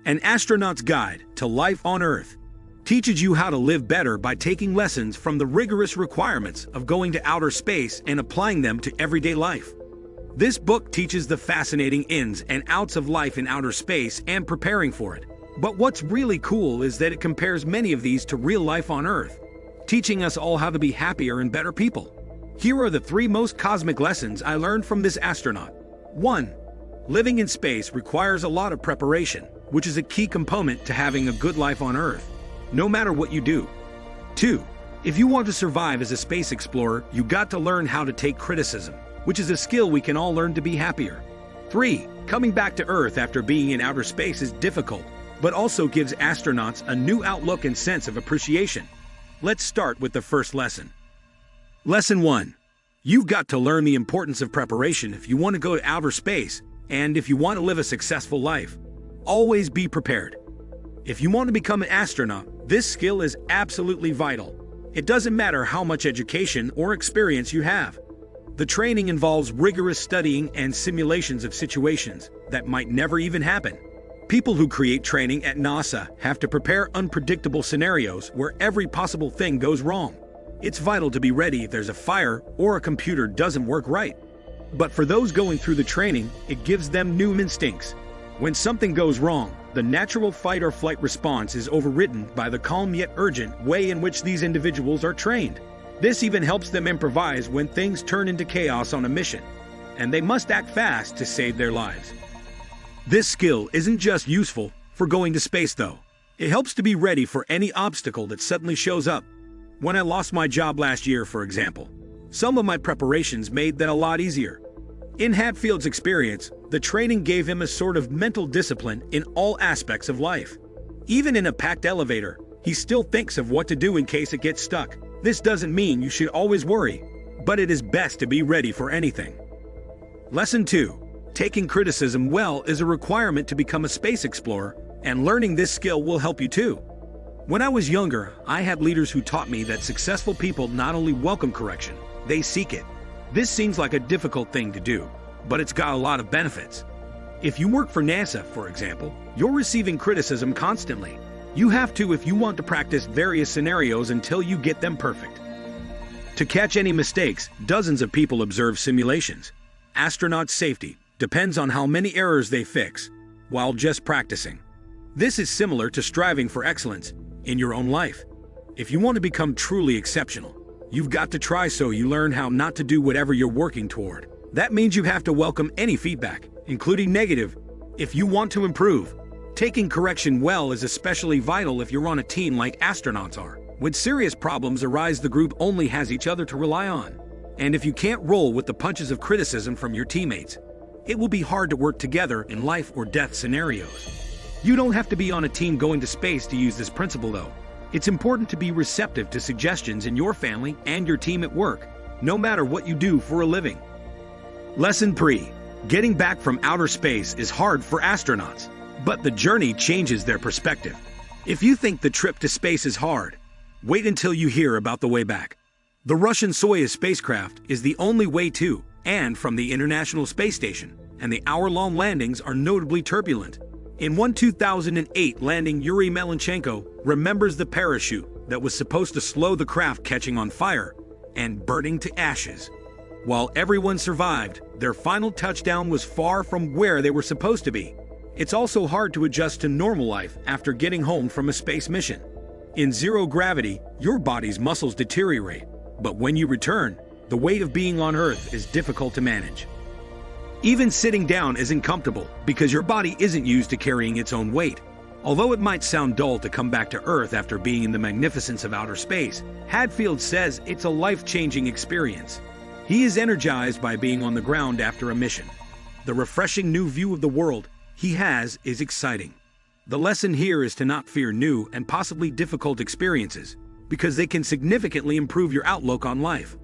An Astronaut's Guide to Life on Earth teaches you how to live better by taking lessons from the rigorous requirements of going to outer space and applying them to everyday life. This book teaches the fascinating ins and outs of life in outer space and preparing for it. But what's really cool is that it compares many of these to real life on Earth, teaching us all how to be happier and better people. Here are the 3 most cosmic lessons I learned from this astronaut. 1. Living in space requires a lot of preparation, which is a key component to having a good life on Earth, no matter what you do. 2. If you want to survive as a space explorer, you got to learn how to take criticism, which is a skill we can all learn to be happier. 3. Coming back to Earth after being in outer space is difficult, but also gives astronauts a new outlook and sense of appreciation. Let's start with the first lesson. Lesson 1. You've got to learn the importance of preparation if you want to go to outer space, and if you want to live a successful life. Always be prepared. If you want to become an astronaut, this skill is absolutely vital. It doesn't matter how much education or experience you have. The training involves rigorous studying and simulations of situations that might never even happen. People who create training at NASA have to prepare unpredictable scenarios where every possible thing goes wrong. It's vital to be ready if there's a fire or a computer doesn't work right. But for those going through the training, it gives them new instincts. When something goes wrong, the natural fight or flight response is overridden by the calm yet urgent way in which these individuals are trained. This even helps them improvise when things turn into chaos on a mission, and they must act fast to save their lives. This skill isn't just useful for going to space though. It helps to be ready for any obstacle that suddenly shows up. When I lost my job last year, for example, some of my preparations made that a lot easier. In Hadfield's experience, the training gave him a sort of mental discipline in all aspects of life. Even in a packed elevator, he still thinks of what to do in case it gets stuck. This doesn't mean you should always worry, but it is best to be ready for anything. Lesson 2. Taking criticism well is a requirement to become a space explorer, and learning this skill will help you too. When I was younger, I had leaders who taught me that successful people not only welcome correction, they seek it. This seems like a difficult thing to do, but it's got a lot of benefits. If you work for NASA, for example, you're receiving criticism constantly. You have to if you want to practice various scenarios until you get them perfect. To catch any mistakes, dozens of people observe simulations. Astronauts' safety depends on how many errors they fix while just practicing. This is similar to striving for excellence in your own life. If you want to become truly exceptional, you've got to try so you learn how not to do whatever you're working toward. That means you have to welcome any feedback, including negative, if you want to improve. Taking correction well is especially vital if you're on a team like astronauts are. When serious problems arise, the group only has each other to rely on. And if you can't roll with the punches of criticism from your teammates, it will be hard to work together in life or death scenarios. You don't have to be on a team going to space to use this principle though. It's important to be receptive to suggestions in your family and your team at work, no matter what you do for a living. Lesson 3. Getting back from outer space is hard for astronauts, but the journey changes their perspective. If you think the trip to space is hard, wait until you hear about the way back. The Russian Soyuz spacecraft is the only way to and from the International Space Station, and the hour-long landings are notably turbulent. In one 2008 landing, Yuri Melenchenko remembers the parachute that was supposed to slow the craft catching on fire and burning to ashes. While everyone survived, their final touchdown was far from where they were supposed to be. It's also hard to adjust to normal life after getting home from a space mission. In zero gravity, your body's muscles deteriorate, but when you return, the weight of being on Earth is difficult to manage. Even sitting down isn't comfortable because your body isn't used to carrying its own weight. Although it might sound dull to come back to Earth after being in the magnificence of outer space, Hadfield says it's a life-changing experience. He is energized by being on the ground after a mission. The refreshing new view of the world he has is exciting. The lesson here is to not fear new and possibly difficult experiences, because they can significantly improve your outlook on life.